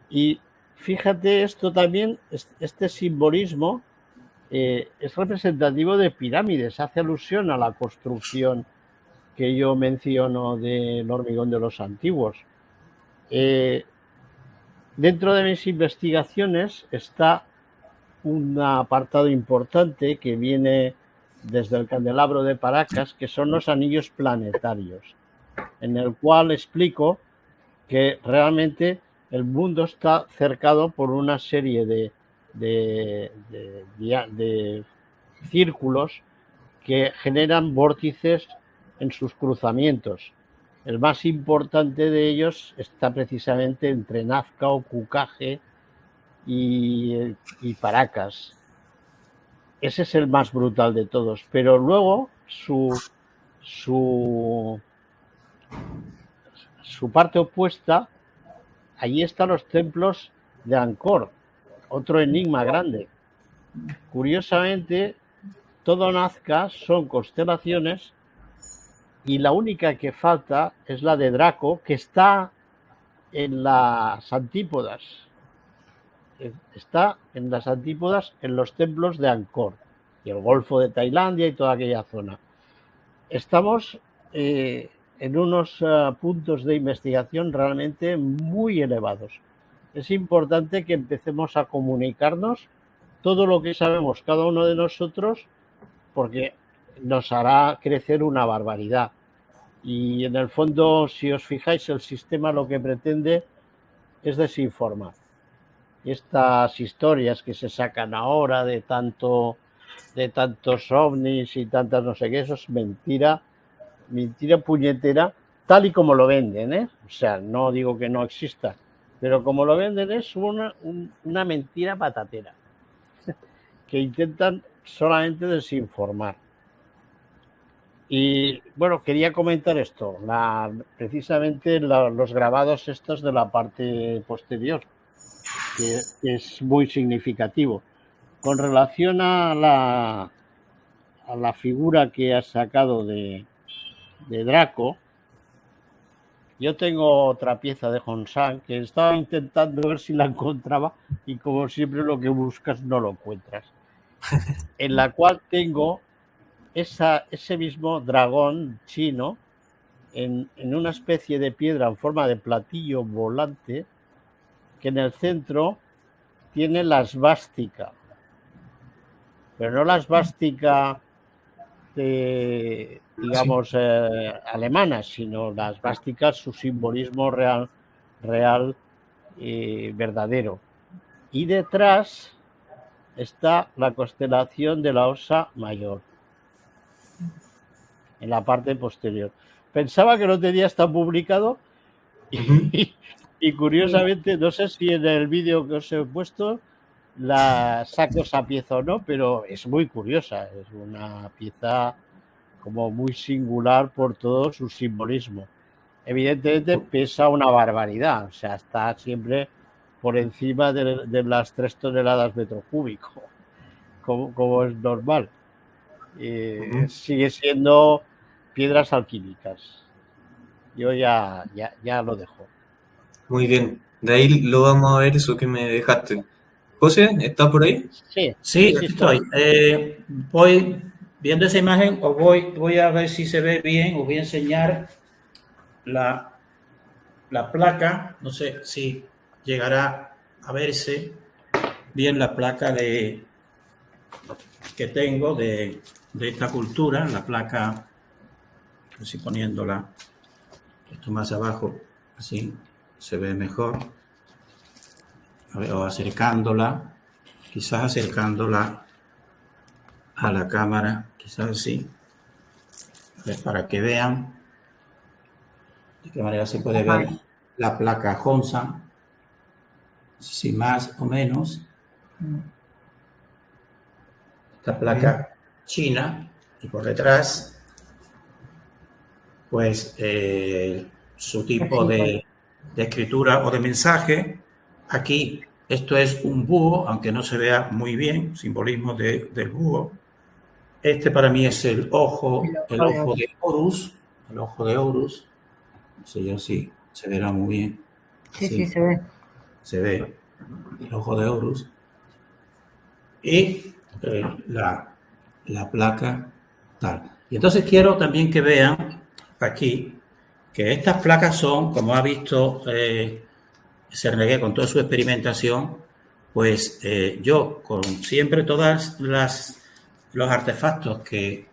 Y fíjate, esto también, este simbolismo es representativo de pirámides, hace alusión a la construcción que yo menciono del hormigón de los antiguos. Dentro de mis investigaciones está un apartado importante que viene desde el candelabro de Paracas, que son los anillos planetarios, en el cual explico que realmente el mundo está cercado por una serie de círculos que generan vórtices en sus cruzamientos. El más importante de ellos está precisamente entre Nazca o Cucaje y Paracas. Ese es el más brutal de todos, pero luego su parte opuesta, allí están los templos de Angkor, otro enigma grande. Curiosamente, todo Nazca son constelaciones y la única que falta es la de Draco, que está en las antípodas. Está en las antípodas en los templos de Angkor y el Golfo de Tailandia y toda aquella zona. Estamos en unos puntos de investigación realmente muy elevados. Es importante que empecemos a comunicarnos todo lo que sabemos cada uno de nosotros, porque nos hará crecer una barbaridad. Y en el fondo, si os fijáis, el sistema lo que pretende es desinformar. Estas historias que se sacan ahora de tantos ovnis y tantas no sé qué, eso es mentira puñetera, tal y como lo venden, ¿eh? O sea, no digo que no exista, pero como lo venden es una mentira patatera, que intentan solamente desinformar. Y bueno, quería comentar esto, precisamente los grabados estos de la parte posterior, que es muy significativo. Con relación a la figura que has sacado de Draco, yo tengo otra pieza de Honshan que estaba intentando ver si la encontraba y como siempre lo que buscas no lo encuentras, en la cual tengo ese mismo dragón chino en una especie de piedra en forma de platillo volante, que en el centro tiene la svástica, pero no la svástica digamos alemana, sino la svástica, su simbolismo real verdadero. Y detrás está la constelación de la Osa Mayor, en la parte posterior. Pensaba que no tenía está publicado y curiosamente, no sé si en el vídeo que os he puesto la saco esa pieza o no, pero es muy curiosa, es una pieza como muy singular por todo su simbolismo. Evidentemente pesa una barbaridad, o sea, está siempre por encima de las 3 toneladas metro cúbico, como es normal. Sigue siendo piedras alquímicas. Yo ya lo dejo. Muy bien, de ahí lo vamos a ver eso que me dejaste. José, ¿estás por ahí? Sí, aquí estoy. Voy viendo esa imagen, os voy a ver si se ve bien, os voy a enseñar la placa, no sé si llegará a verse bien la placa que tengo de de esta cultura, la placa, así poniéndola esto más abajo, así se ve mejor, o acercándola, quizás acercándola a la cámara, quizás así, para que vean de qué manera se puede ver la placa Hongsan, si más o menos. Esta placa china, y por detrás, pues su tipo de escritura o de mensaje. Aquí esto es un búho, aunque no se vea muy bien, simbolismo del búho. Este para mí es el ojo de Horus, el ojo de Horus. No sé yo si se verá muy bien. Sí, se ve. Se ve el ojo de Horus. Y la placa tal. Y entonces quiero también que vean aquí que estas placas son, como ha visto Cerniguet con toda su experimentación, pues yo con siempre todas los artefactos que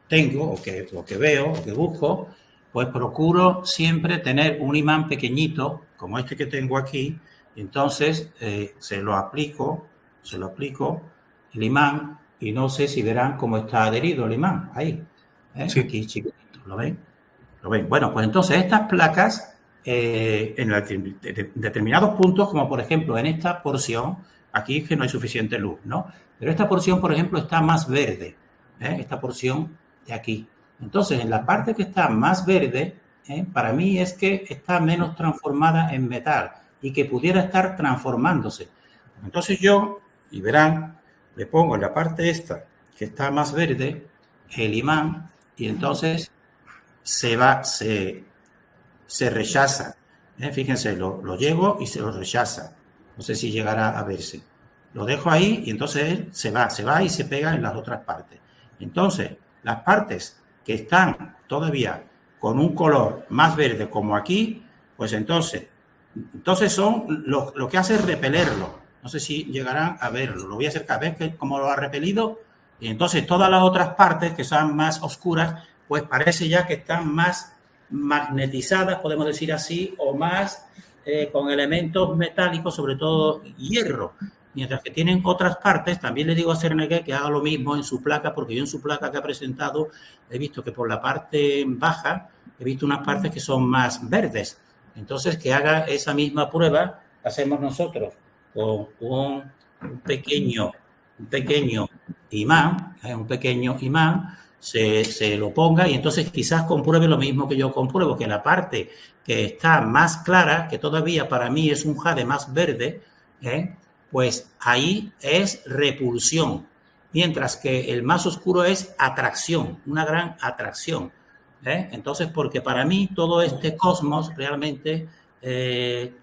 tengo o que veo o que busco, pues procuro siempre tener un imán pequeñito como este que tengo aquí. Entonces se lo aplico el imán, y no sé si verán cómo está adherido el imán ahí, sí. Aquí chiquitito, ¿lo ven? Bueno, pues entonces estas placas en determinados puntos, como por ejemplo en esta porción, aquí es que no hay suficiente luz, ¿no? Pero esta porción, por ejemplo, está más verde, esta porción de aquí. Entonces, en la parte que está más verde, para mí es que está menos transformada en metal y que pudiera estar transformándose. Entonces yo, y verán, le pongo en la parte esta, que está más verde, el imán, y entonces se rechaza. Fíjense, lo llevo y se lo rechaza. No sé si llegará a verse. Lo dejo ahí y entonces él se va y se pega en las otras partes. Entonces, las partes que están todavía con un color más verde como aquí, pues entonces son lo que hace es repelerlo. No sé si llegarán a verlo. Lo voy a acercar. ¿Ves cómo lo ha repelido? Y entonces todas las otras partes que son más oscuras, pues parece ya que están más magnetizadas, podemos decir así, o más con elementos metálicos, sobre todo hierro. Mientras que tienen otras partes, también le digo a Cerniguet que haga lo mismo en su placa, porque yo en su placa que ha presentado he visto que por la parte baja he visto unas partes que son más verdes. Entonces, que haga esa misma prueba, hacemos nosotros con un pequeño imán, se lo ponga y entonces quizás compruebe lo mismo que yo compruebo, que la parte que está más clara, que todavía para mí es un jade más verde, pues ahí es repulsión, mientras que el más oscuro es atracción, una gran atracción. Entonces, porque para mí todo este cosmos realmente,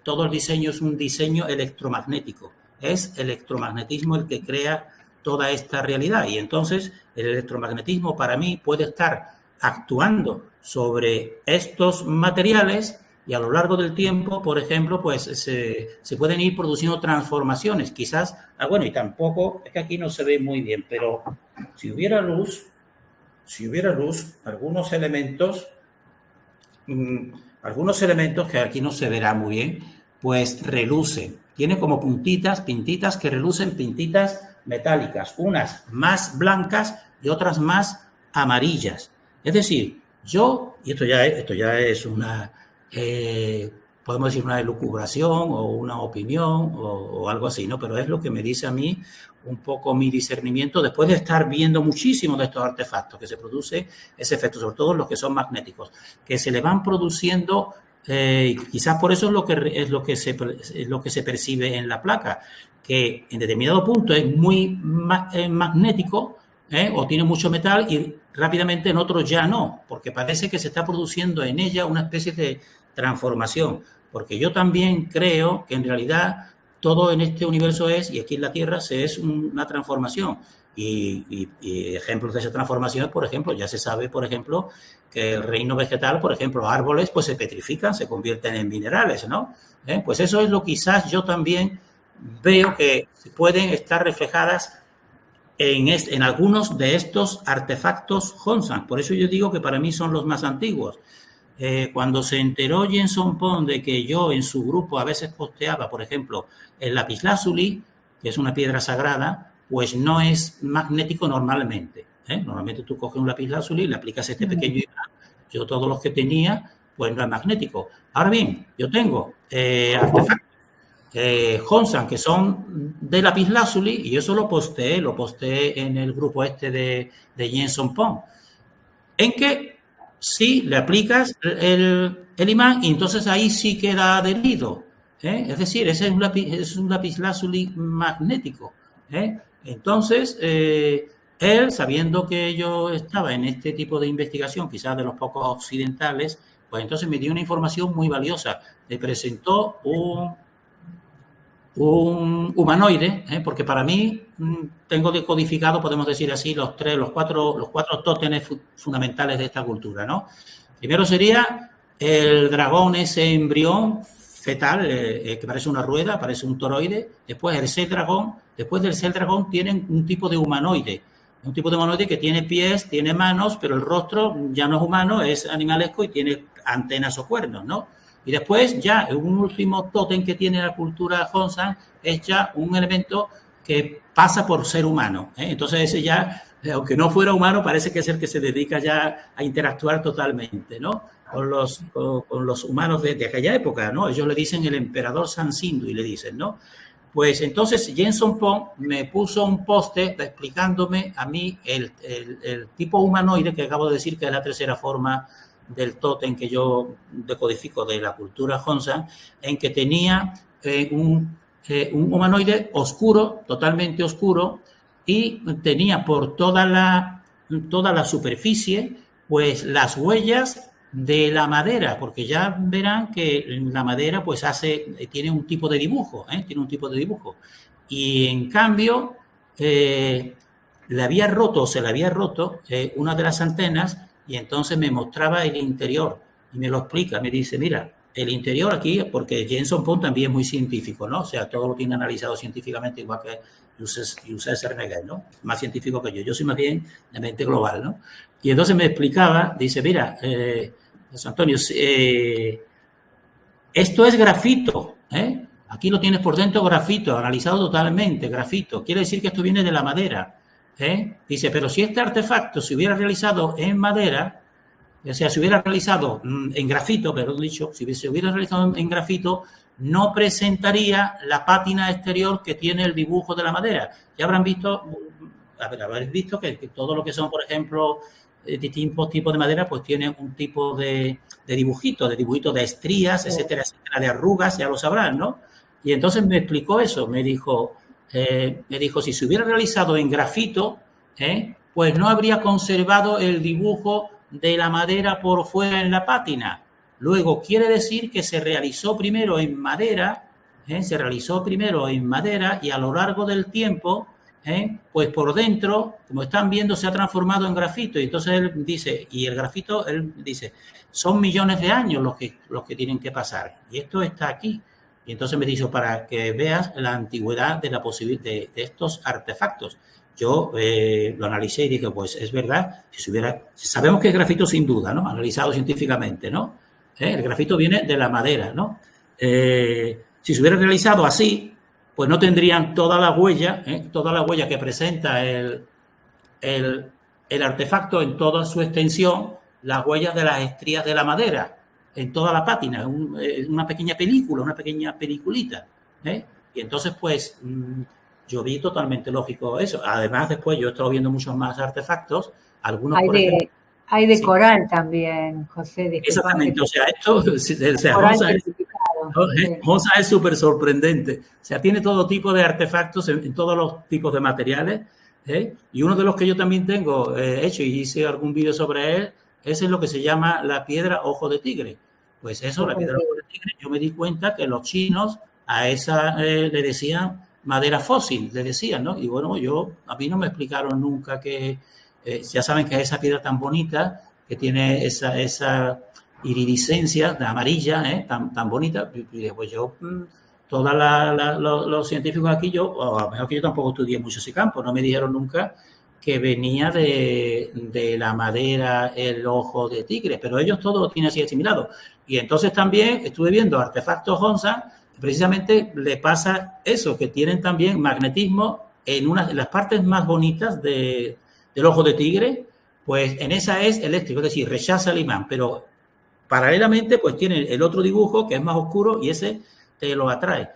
todo el diseño es un diseño electromagnético, es electromagnetismo el que crea toda esta realidad, y entonces el electromagnetismo para mí puede estar actuando sobre estos materiales y a lo largo del tiempo, por ejemplo, pues se pueden ir produciendo transformaciones, quizás, bueno, y tampoco, es que aquí no se ve muy bien, pero si hubiera luz, algunos elementos que aquí no se verá muy bien, pues relucen, tiene como pintitas que relucen, pintitas metálicas, unas más blancas y otras más amarillas. Es decir, y esto ya es una, podemos decir una elucubración o una opinión o algo así, ¿no? Pero es lo que me dice a mí un poco mi discernimiento después de estar viendo muchísimo de estos artefactos, que se produce ese efecto, sobre todo los que son magnéticos, que se le van produciendo. Quizás por eso es lo que se percibe en la placa, que en determinado punto es muy magnético, o tiene mucho metal, y rápidamente en otros ya no, porque parece que se está produciendo en ella una especie de transformación, porque yo también creo que en realidad todo en este universo y aquí en la Tierra es una transformación. Y ejemplos de esa transformación, por ejemplo, ya se sabe, por ejemplo, que el reino vegetal, por ejemplo, árboles, pues se petrifican, se convierten en minerales, ¿no? Pues eso es lo que quizás yo también veo que pueden estar reflejadas en algunos de estos artefactos Hongsan. Por eso yo digo que para mí son los más antiguos. Cuando se enteró Jenson Pong de que yo en su grupo a veces posteaba, por ejemplo, el lapislázuli, que es una piedra sagrada, pues no es magnético normalmente. Normalmente tú coges un lapislázuli, le aplicas este pequeño imán. Yo todos los que tenía, pues no es magnético. Ahora bien, yo tengo artefactos Hongsan, que son de lapislázuli, y eso lo posteé en el grupo este de Jenson Pong, en que sí le aplicas el imán y entonces ahí sí queda adherido. Es decir, ese es un lapislázuli magnético. Entonces, él, sabiendo que yo estaba en este tipo de investigación, quizás de los pocos occidentales, pues entonces me dio una información muy valiosa. Me presentó un humanoide, porque para mí tengo decodificado, podemos decir así, los cuatro tótenes fundamentales de esta cultura, ¿no? Primero sería el dragón, ese embrión fetal, que parece una rueda, parece un toroide. Después el ser dragón. Después del ser dragón tienen un tipo de humanoide. Un tipo de humanoide que tiene pies, tiene manos, pero el rostro ya no es humano, es animalesco y tiene antenas o cuernos, ¿no? Y después ya un último tótem que tiene la cultura Hongsan es ya un elemento que pasa por ser humano. Entonces ese ya, aunque no fuera humano, parece que es el que se dedica ya a interactuar totalmente, ¿no? Con los humanos de aquella época, ¿no? Ellos le dicen el emperador Sansindu y le dicen, ¿no? Pues entonces Jenson Pong me puso un poste explicándome a mí el tipo humanoide que acabo de decir que es la tercera forma del tótem que yo decodifico de la cultura Hongsan, en que tenía un humanoide oscuro, totalmente oscuro, y tenía por toda la superficie pues las huellas de la madera, porque ya verán que la madera pues tiene un tipo de dibujo, y en cambio se le había roto una de las antenas. Y entonces me mostraba el interior y me lo explica, me dice, mira, el interior aquí, porque Jenson Pong también es muy científico, ¿no? O sea, todo lo tiene analizado científicamente, igual que Josep Serneguer, ¿no? Más científico que yo. Yo soy más bien de mente global, ¿no? Y entonces me explicaba, dice, mira, José Antonio, esto es grafito, Aquí lo tienes por dentro grafito, analizado totalmente, grafito. Quiere decir que esto viene de la madera. Dice, pero si este artefacto se hubiera realizado en madera, o sea, se hubiera realizado en grafito, perdón dicho, si se hubiera realizado en grafito, no presentaría la pátina exterior que tiene el dibujo de la madera. Ya habrán visto, habréis visto que todo lo que son, por ejemplo, distintos tipos de madera, pues tienen un tipo de dibujito de estrías, etcétera, etcétera, de arrugas, ya lo sabrán, ¿no? Y entonces me explicó eso, me dijo, si se hubiera realizado en grafito, pues no habría conservado el dibujo de la madera por fuera en la pátina. Luego, quiere decir que se realizó primero en madera, y a lo largo del tiempo, pues por dentro, como están viendo, se ha transformado en grafito. Y entonces él dice, son millones de años los que tienen que pasar. Y esto está aquí. Y entonces me dijo, para que veas la antigüedad de estos artefactos. Yo lo analicé y dije, pues es verdad, sabemos que es grafito sin duda, ¿no? Analizado científicamente, ¿no? El grafito viene de la madera, ¿no? Si se hubiera realizado así, pues no tendrían toda la huella que presenta el artefacto en toda su extensión, las huellas de las estrías de la madera, en toda la pátina, una pequeña película, una pequeña peliculita. Y entonces, pues, yo vi totalmente lógico eso. Además, después yo he estado viendo muchos más artefactos, algunos, por ejemplo... Hay de coral también, José. Exactamente, o sea, Hongsan es súper sorprendente. O sea, tiene todo tipo de artefactos en todos los tipos de materiales. Y uno de los que yo también tengo hecho y hice algún vídeo sobre él, ese es lo que se llama la piedra ojo de tigre. Pues eso, la piedra ojo de tigre, yo me di cuenta que los chinos a esa le decían madera fósil, le decían, ¿no? Y bueno, a mí no me explicaron nunca que, ya saben que es esa piedra tan bonita, que tiene esa iridiscencia de amarilla, tan bonita. Y después yo todos los científicos aquí, o a lo mejor que yo tampoco estudié mucho ese campo, no me dijeron nunca que venía de la madera el ojo de tigre, pero ellos todo lo tienen así asimilado. Y entonces también estuve viendo artefactos Honza, que precisamente le pasa eso, que tienen también magnetismo en las partes más bonitas del ojo de tigre, pues en esa es eléctrico, es decir, rechaza el imán, pero paralelamente pues tiene el otro dibujo que es más oscuro y ese te lo atrae.